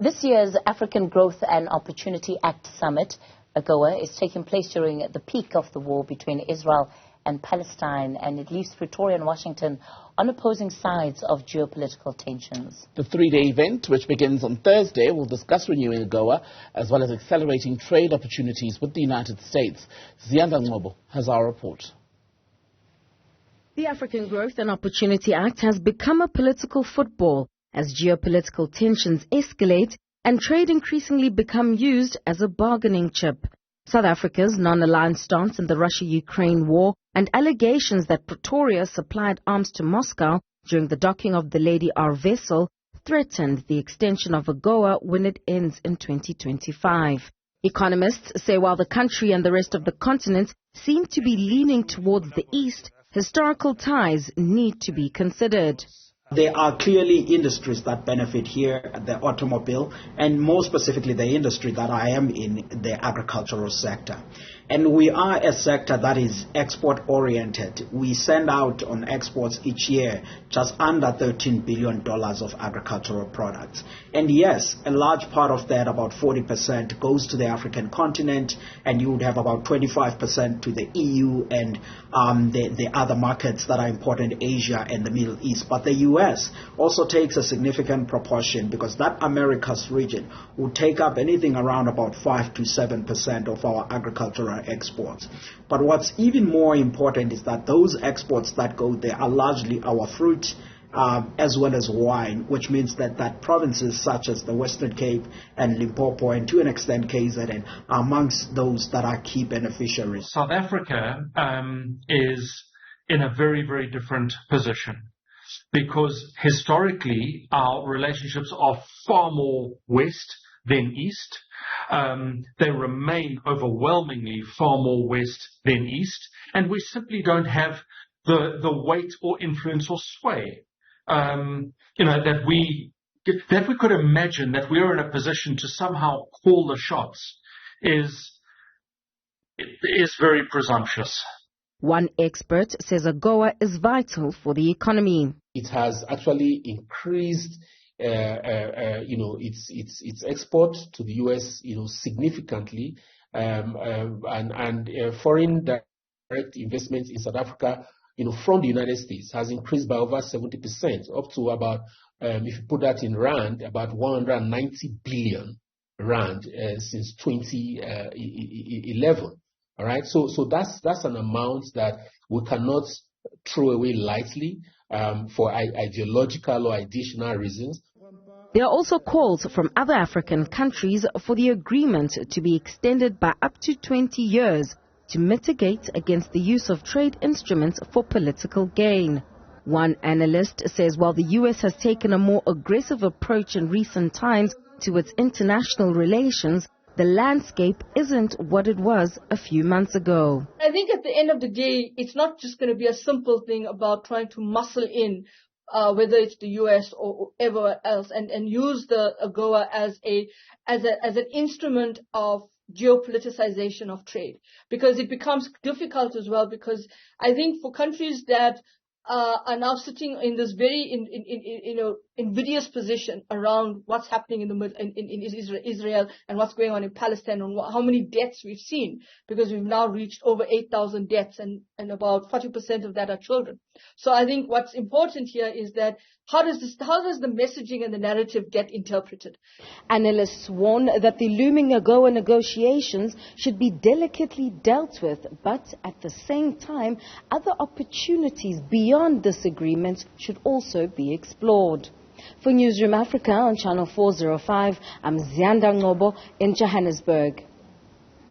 This year's African Growth and Opportunity Act Summit, AGOA, is taking place during the peak of the war between Israel and Palestine, and it leaves Pretoria and Washington on opposing sides of geopolitical tensions. The three-day event, which begins on Thursday, will discuss renewing AGOA as well as accelerating trade opportunities with the United States. Ziyanda Ngcobo has our report. The African Growth and Opportunity Act has become a political football as geopolitical tensions escalate and trade increasingly become used as a bargaining chip. South Africa's non-aligned stance in the Russia-Ukraine war and allegations that Pretoria supplied arms to Moscow during the docking of the Lady R vessel threatened the extension of AGOA when it ends in 2025. Economists say while the country and the rest of the continent seem to be leaning towards the east, historical ties need to be considered. There are clearly industries that benefit here, the automobile, and more specifically the industry that I am in, the agricultural sector. And we are a sector that is export-oriented. We send out on exports each year just under $13 billion of agricultural products. And yes, a large part of that, about 40%, goes to the African continent, and you would have about 25% to the EU and the other markets that are important, Asia and the Middle East. But the US also takes a significant proportion because that Americas region will take up anything around about 5 to 7% of our agricultural exports. But what's even more important is that those exports that go there are largely our fruit as well as wine, which means that provinces such as the Western Cape and Limpopo and to an extent KZN are amongst those that are key beneficiaries. South Africa is in a very, very different position because historically our relationships are far more west than east. They remain overwhelmingly far more west than east, and we simply don't have the weight or influence or sway, that we could imagine that we are in a position to somehow call the shots is very presumptuous. One expert says AGOA is vital for the economy. It has actually increased its export to the US, significantly, and foreign direct investments in South Africa, from the United States has increased by over 70%, up to about, if you put that in rand, about 190 billion rand since 2011. All right, so that's an amount that we cannot throw away lightly for ideological or additional reasons. There are also calls from other African countries for the agreement to be extended by up to 20 years to mitigate against the use of trade instruments for political gain. One analyst says while the US has taken a more aggressive approach in recent times to its international relations, the landscape isn't what it was a few months ago. I think at the end of the day, it's not just going to be a simple thing about trying to muscle in whether it's the US or everywhere else, and use the AGOA as an instrument of geopoliticization of trade, because it becomes difficult as well. Because I think for countries that are now sitting in this very invidious position around what's happening in Israel and what's going on in Palestine, and how many deaths we've seen, because we've now reached over 8,000 deaths, and about 40% of that are children. So I think what's important here is that how does the messaging and the narrative get interpreted? Analysts warn that the looming AGOA negotiations should be delicately dealt with, but at the same time, other opportunities beyond this agreement should also be explored. For Newzroom Afrika on Channel 405, I'm Ziyanda Ngcobo in Johannesburg.